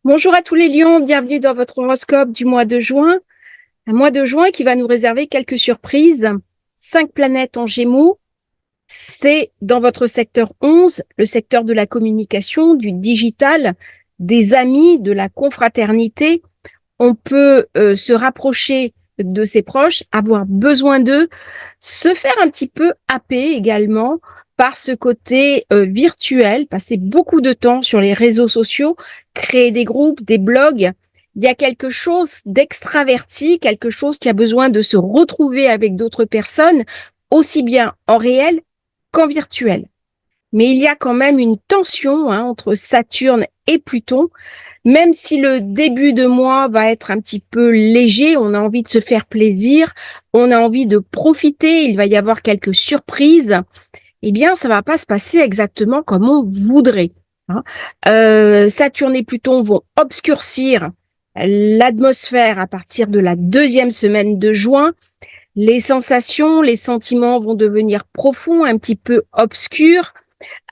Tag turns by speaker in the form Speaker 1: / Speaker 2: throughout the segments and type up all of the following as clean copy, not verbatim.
Speaker 1: Bonjour à tous les lions, bienvenue dans votre horoscope du mois de juin. Un mois de juin qui va nous réserver quelques surprises. 5 planètes en Gémeaux, c'est dans votre secteur 11, le secteur de la communication, du digital, des amis, de la confraternité. On peut se rapprocher de ses proches, avoir besoin d'eux, se faire un petit peu happer également par ce côté virtuel, passer beaucoup de temps sur les réseaux sociaux, créer des groupes, des blogs. Il y a quelque chose d'extraverti, quelque chose qui a besoin de se retrouver avec d'autres personnes, aussi bien en réel qu'en virtuel. Mais il y a quand même une tension entre Saturne et Pluton. Même si le début de mois va être un petit peu léger, on a envie de se faire plaisir, on a envie de profiter, il va y avoir quelques surprises, eh bien, ça va pas se passer exactement comme on voudrait. Saturne et Pluton vont obscurcir l'atmosphère à partir de la deuxième semaine de juin. Les sensations, les sentiments vont devenir profonds, un petit peu obscurs.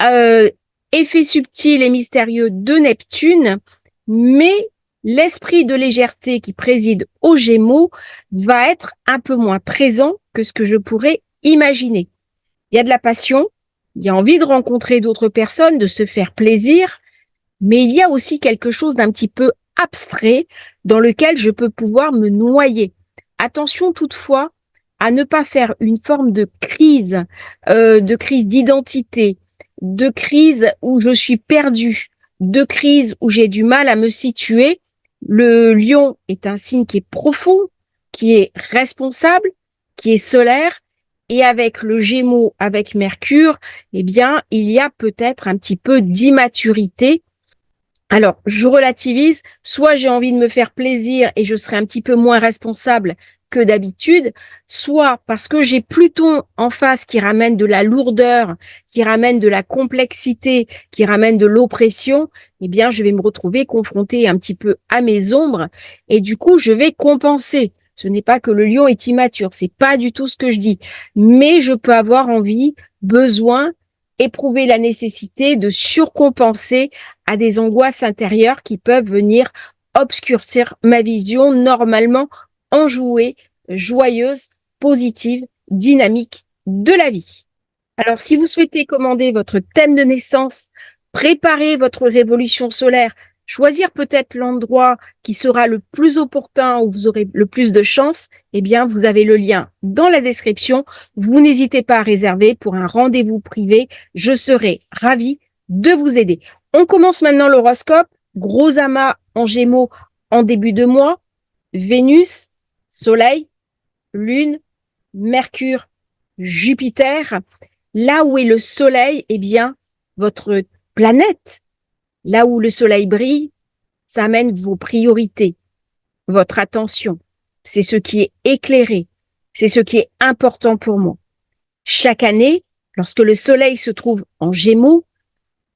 Speaker 1: Euh, Effet subtil et mystérieux de Neptune, mais l'esprit de légèreté qui préside aux Gémeaux va être un peu moins présent que ce que je pourrais imaginer. Il y a de la passion, il y a envie de rencontrer d'autres personnes, de se faire plaisir, mais il y a aussi quelque chose d'un petit peu abstrait dans lequel je peux pouvoir me noyer. Attention toutefois à ne pas faire une forme de crise d'identité, de crise où je suis perdue, de crise où j'ai du mal à me situer. Le lion est un signe qui est profond, qui est responsable, qui est solaire. Et avec le Gémeaux, avec Mercure, eh bien, il y a peut-être un petit peu d'immaturité. Alors, je relativise, soit j'ai envie de me faire plaisir et je serai un petit peu moins responsable que d'habitude, soit parce que j'ai Pluton en face qui ramène de la lourdeur, qui ramène de la complexité, qui ramène de l'oppression, eh bien, je vais me retrouver confrontée un petit peu à mes ombres et du coup, je vais compenser. Ce n'est pas que le lion est immature, c'est pas du tout ce que je dis, mais je peux avoir envie, besoin, éprouver la nécessité de surcompenser à des angoisses intérieures qui peuvent venir obscurcir ma vision normalement enjouée, joyeuse, positive, dynamique de la vie. Alors, si vous souhaitez commander votre thème de naissance, préparer votre révolution solaire, choisir peut-être l'endroit qui sera le plus opportun où vous aurez le plus de chance, eh bien, vous avez le lien dans la description. Vous n'hésitez pas à réserver pour un rendez-vous privé. Je serai ravie de vous aider. On commence maintenant l'horoscope. Gros amas en Gémeaux en début de mois. Vénus, Soleil, Lune, Mercure, Jupiter. Là où est le Soleil, eh bien, votre planète, là où le Soleil brille, ça amène vos priorités, votre attention. C'est ce qui est éclairé. C'est ce qui est important pour moi. Chaque année, lorsque le Soleil se trouve en Gémeaux,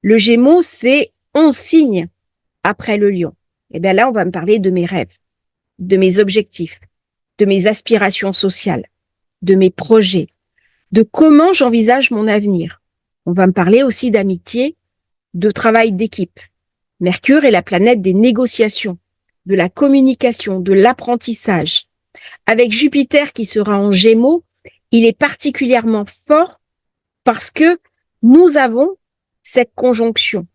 Speaker 1: le Gémeaux, c'est 11 signes après le Lion. Eh bien là, on va me parler de mes rêves, de mes objectifs, de mes aspirations sociales, de mes projets, de comment j'envisage mon avenir. On va me parler aussi d'amitié, de travail d'équipe. Mercure est la planète des négociations, de la communication, de l'apprentissage. Avec Jupiter qui sera en Gémeaux, il est particulièrement fort parce que nous avons cette conjonction.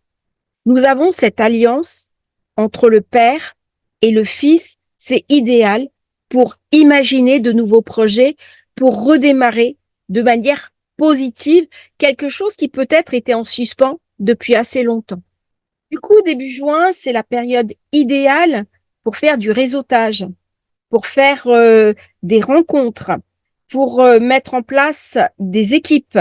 Speaker 1: Nous avons cette alliance entre le Père et le Fils. C'est idéal pour imaginer de nouveaux projets, pour redémarrer de manière positive quelque chose qui peut-être était en suspens depuis assez longtemps. Du coup, début juin, c'est la période idéale pour faire du réseautage, pour faire des rencontres, pour mettre en place des équipes.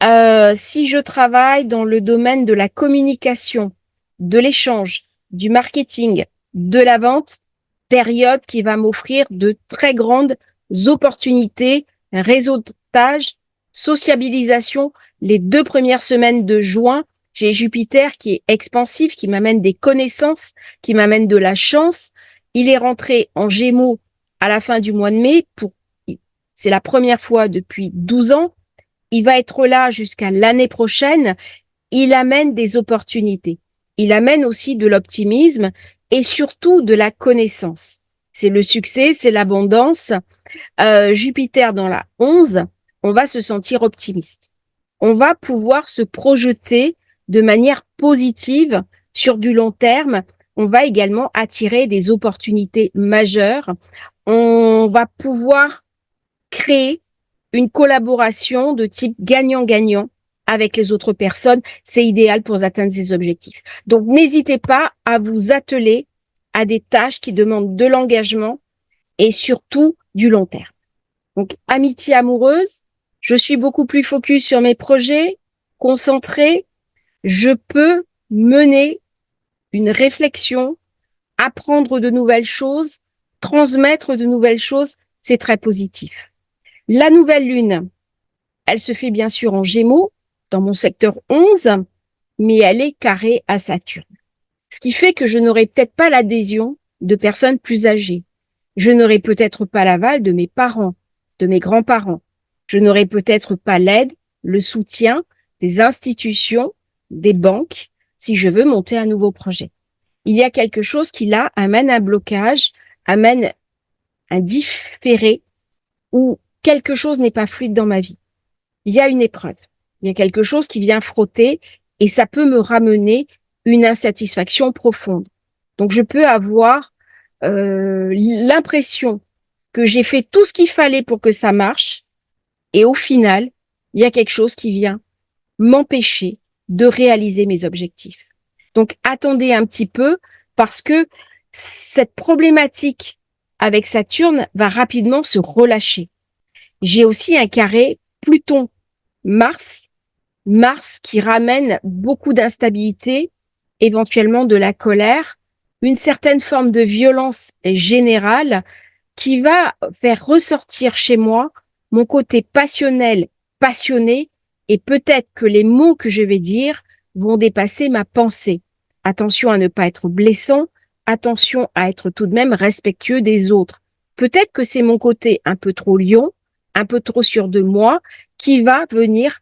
Speaker 1: Si je travaille dans le domaine de la communication, de l'échange, du marketing, de la vente, période qui va m'offrir de très grandes opportunités, réseautage, sociabilisation. Les 2 premières semaines de juin, j'ai Jupiter qui est expansif, qui m'amène des connaissances, qui m'amène de la chance. Il est rentré en Gémeaux à la fin du mois de mai. C'est la première fois depuis 12 ans. Il va être là jusqu'à l'année prochaine. Il amène des opportunités. Il amène aussi de l'optimisme, et surtout de la connaissance. C'est le succès, c'est l'abondance. Jupiter dans la 11, on va se sentir optimiste. On va pouvoir se projeter de manière positive sur du long terme. On va également attirer des opportunités majeures. On va pouvoir créer une collaboration de type gagnant-gagnant avec les autres personnes. C'est idéal pour atteindre ces objectifs. Donc, n'hésitez pas à vous atteler à des tâches qui demandent de l'engagement et surtout du long terme. Donc, amitié amoureuse, je suis beaucoup plus focus sur mes projets, concentrée. Je peux mener une réflexion, apprendre de nouvelles choses, transmettre de nouvelles choses. C'est très positif. La nouvelle lune, elle se fait bien sûr en Gémeaux, dans mon secteur 11, mais elle est carrée à Saturne. Ce qui fait que je n'aurai peut-être pas l'adhésion de personnes plus âgées. Je n'aurai peut-être pas l'aval de mes parents, de mes grands-parents. Je n'aurai peut-être pas l'aide, le soutien des institutions, des banques, si je veux monter un nouveau projet. Il y a quelque chose qui, là, amène un blocage, amène un différé où quelque chose n'est pas fluide dans ma vie. Il y a une épreuve. Il y a quelque chose qui vient frotter et ça peut me ramener une insatisfaction profonde. Donc, je peux avoir l'impression que j'ai fait tout ce qu'il fallait pour que ça marche et au final, il y a quelque chose qui vient m'empêcher de réaliser mes objectifs. Donc, attendez un petit peu parce que cette problématique avec Saturne va rapidement se relâcher. J'ai aussi un carré Pluton-Mars, Mars qui ramène beaucoup d'instabilité, éventuellement de la colère, une certaine forme de violence générale qui va faire ressortir chez moi mon côté passionnel, passionné, et peut-être que les mots que je vais dire vont dépasser ma pensée. Attention à ne pas être blessant, attention à être tout de même respectueux des autres. Peut-être que c'est mon côté un peu trop lion, un peu trop sûr de moi, qui va venir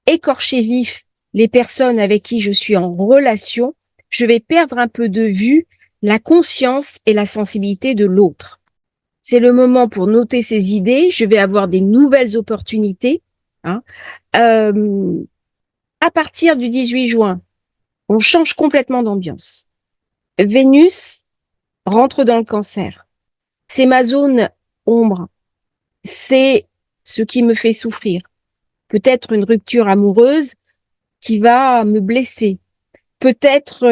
Speaker 1: écorcher vif les personnes avec qui je suis en relation. Je vais perdre un peu de vue la conscience et la sensibilité de l'autre. C'est le moment pour noter ces idées. Je vais avoir des nouvelles opportunités. Hein. À partir du 18 juin, on change complètement d'ambiance. Vénus rentre dans le Cancer. C'est ma zone ombre. C'est ce qui me fait souffrir. Peut-être une rupture amoureuse qui va me blesser. Peut-être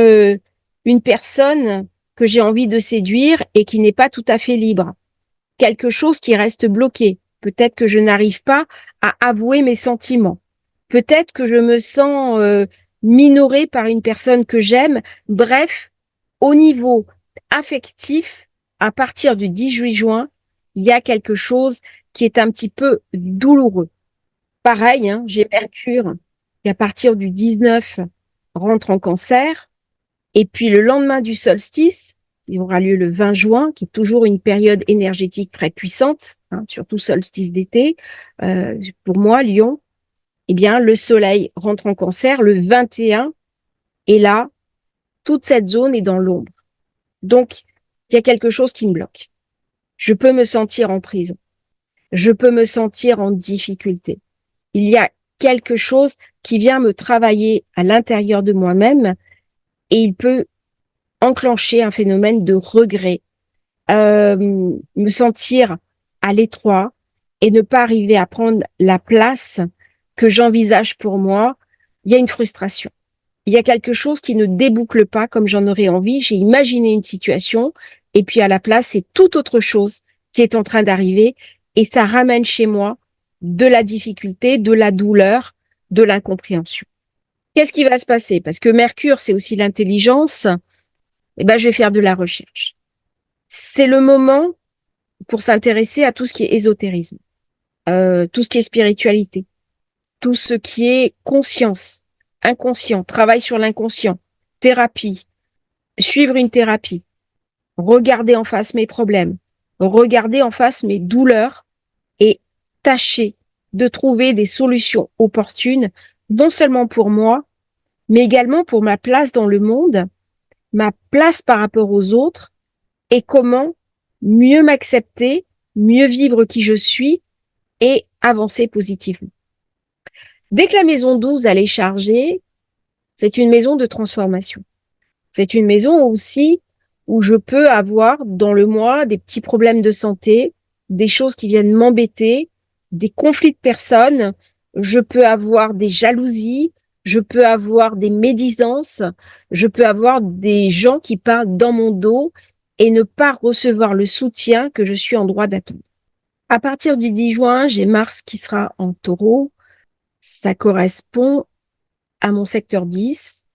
Speaker 1: une personne que j'ai envie de séduire et qui n'est pas tout à fait libre. Quelque chose qui reste bloqué. Peut-être que je n'arrive pas à avouer mes sentiments. Peut-être que je me sens minorée par une personne que j'aime. Bref, au niveau affectif, à partir du 18 juin, il y a quelque chose qui est un petit peu douloureux. Pareil, hein, j'ai Mercure qui à partir du 19 rentre en Cancer. Et puis le lendemain du solstice, qui aura lieu le 20 juin, qui est toujours une période énergétique très puissante, hein, surtout solstice d'été. Pour moi, Lion, eh bien, le soleil rentre en Cancer le 21, et là, toute cette zone est dans l'ombre. Donc, il y a quelque chose qui me bloque. Je peux me sentir en prison. Je peux me sentir en difficulté. Il y a quelque chose qui vient me travailler à l'intérieur de moi-même et il peut enclencher un phénomène de regret, me sentir à l'étroit et ne pas arriver à prendre la place que j'envisage pour moi. Il y a une frustration. Il y a quelque chose qui ne déboucle pas comme j'en aurais envie. J'ai imaginé une situation et puis à la place, c'est tout autre chose qui est en train d'arriver et ça ramène chez moi de la difficulté, de la douleur, de l'incompréhension. Qu'est-ce qui va se passer? Parce que Mercure, c'est aussi l'intelligence. Eh ben, je vais faire de la recherche. C'est le moment pour s'intéresser à tout ce qui est ésotérisme, tout ce qui est spiritualité, tout ce qui est conscience, inconscient, travail sur l'inconscient, thérapie, suivre une thérapie, regarder en face mes problèmes, regarder en face mes douleurs et tâcher de trouver des solutions opportunes, non seulement pour moi, mais également pour ma place dans le monde ma place par rapport aux autres et comment mieux m'accepter, mieux vivre qui je suis et avancer positivement. Dès que la maison 12 elle est chargée, c'est une maison de transformation. C'est une maison aussi où je peux avoir dans le mois des petits problèmes de santé, des choses qui viennent m'embêter, des conflits de personnes, je peux avoir des jalousies, je peux avoir des médisances, je peux avoir des gens qui parlent dans mon dos et ne pas recevoir le soutien que je suis en droit d'attendre. À partir du 10 juin, j'ai Mars qui sera en Taureau. Ça correspond à mon secteur 10,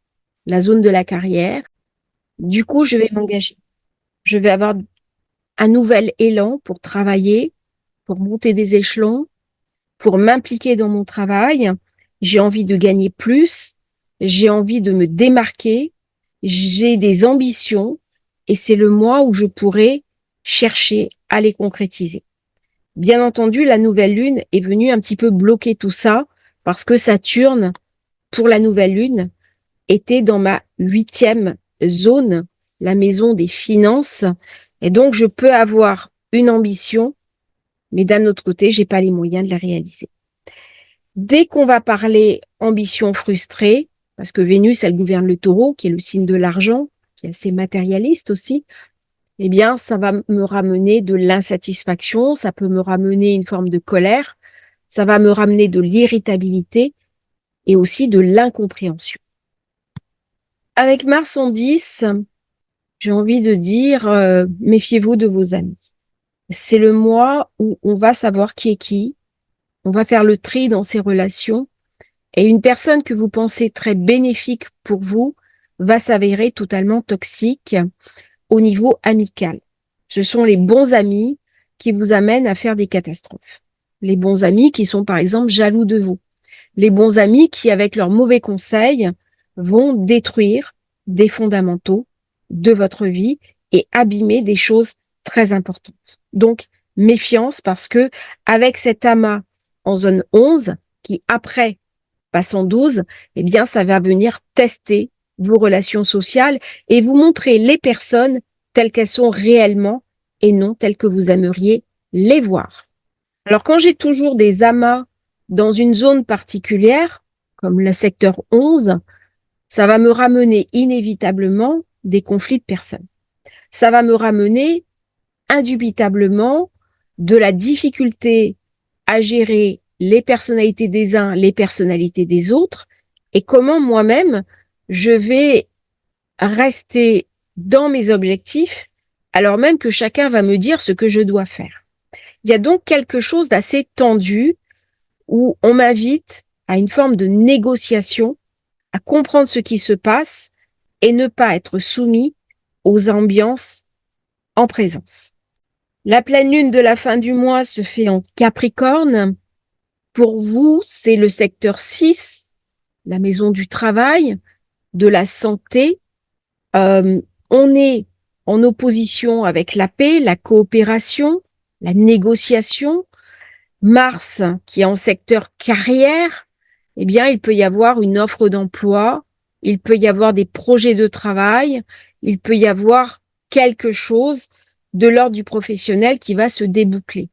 Speaker 1: la zone de la carrière. Du coup, je vais m'engager. Je vais avoir un nouvel élan pour travailler, pour monter des échelons, pour m'impliquer dans mon travail. J'ai envie de gagner plus. J'ai envie de me démarquer. J'ai des ambitions et c'est le mois où je pourrai chercher à les concrétiser. Bien entendu, la nouvelle lune est venue un petit peu bloquer tout ça parce que Saturne, pour la nouvelle lune, était dans ma 8e zone, la maison des finances. Et donc, je peux avoir une ambition, mais d'un autre côté, j'ai pas les moyens de la réaliser. Dès qu'on va parler ambition frustrée, parce que Vénus, elle gouverne le Taureau, qui est le signe de l'argent, qui est assez matérialiste aussi, eh bien, ça va me ramener de l'insatisfaction, ça peut me ramener une forme de colère, ça va me ramener de l'irritabilité et aussi de l'incompréhension. Avec Mars en 10, j'ai envie de dire, méfiez-vous de vos amis. C'est le mois où on va savoir qui est qui, on va faire le tri dans ses relations, et une personne que vous pensez très bénéfique pour vous va s'avérer totalement toxique au niveau amical. Ce sont les bons amis qui vous amènent à faire des catastrophes. Les bons amis qui sont par exemple jaloux de vous. Les bons amis qui, avec leurs mauvais conseils, vont détruire des fondamentaux de votre vie et abîmer des choses très importantes. Donc, méfiance parce que avec cet amas en zone 11, qui après passe en 12, eh bien, ça va venir tester vos relations sociales et vous montrer les personnes telles qu'elles sont réellement et non telles que vous aimeriez les voir. Alors, quand j'ai toujours des amas dans une zone particulière, comme le secteur 11, ça va me ramener inévitablement des conflits de personnes. Ça va me ramener indubitablement de la difficulté à gérer les personnalités des uns, les personnalités des autres, et comment moi-même je vais rester dans mes objectifs, alors même que chacun va me dire ce que je dois faire. Il y a donc quelque chose d'assez tendu où on m'invite à une forme de négociation, à comprendre ce qui se passe et ne pas être soumis aux ambiances en présence. La pleine lune de la fin du mois se fait en Capricorne. Pour vous, c'est le secteur 6, la maison du travail, de la santé. On est en opposition avec la paix, la coopération, la négociation. Mars, qui est en secteur carrière, eh bien, il peut y avoir une offre d'emploi, il peut y avoir des projets de travail, il peut y avoir quelque chose de l'ordre du professionnel qui va se déboucler.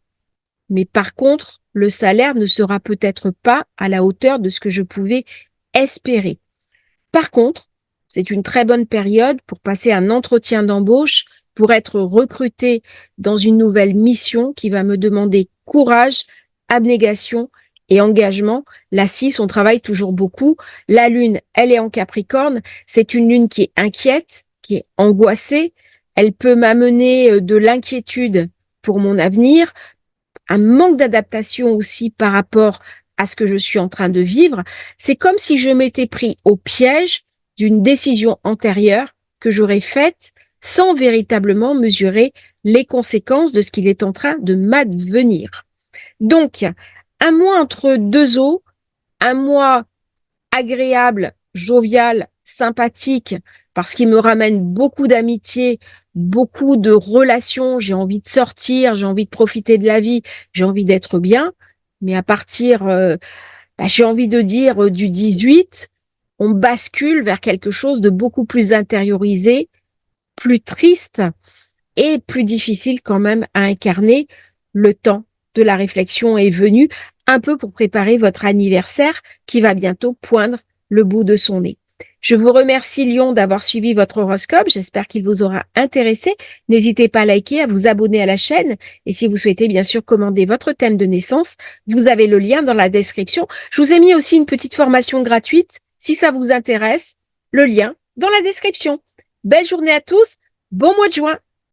Speaker 1: Mais par contre, le salaire ne sera peut-être pas à la hauteur de ce que je pouvais espérer. Par contre, c'est une très bonne période pour passer un entretien d'embauche, pour être recruté dans une nouvelle mission qui va me demander courage, abnégation et engagement. La 6, on travaille toujours beaucoup. La lune, elle est en Capricorne. C'est une lune qui est inquiète, qui est angoissée. Elle peut m'amener de l'inquiétude pour mon avenir, un manque d'adaptation aussi par rapport à ce que je suis en train de vivre. C'est comme si je m'étais pris au piège d'une décision antérieure que j'aurais faite sans véritablement mesurer les conséquences de ce qu'il est en train de m'advenir. Donc, un mois entre deux eaux, un mois agréable, jovial, sympathique, parce qu'il me ramène beaucoup d'amitié, beaucoup de relations, j'ai envie de sortir, j'ai envie de profiter de la vie, j'ai envie d'être bien, mais à partir, j'ai envie de dire du 18, on bascule vers quelque chose de beaucoup plus intériorisé, plus triste et plus difficile quand même à incarner. Le temps de la réflexion est venu, un peu pour préparer votre anniversaire qui va bientôt poindre le bout de son nez. Je vous remercie Lion d'avoir suivi votre horoscope. J'espère qu'il vous aura intéressé. N'hésitez pas à liker, à vous abonner à la chaîne. Et si vous souhaitez bien sûr commander votre thème de naissance, vous avez le lien dans la description. Je vous ai mis aussi une petite formation gratuite. Si ça vous intéresse, le lien dans la description. Belle journée à tous. Bon mois de juin.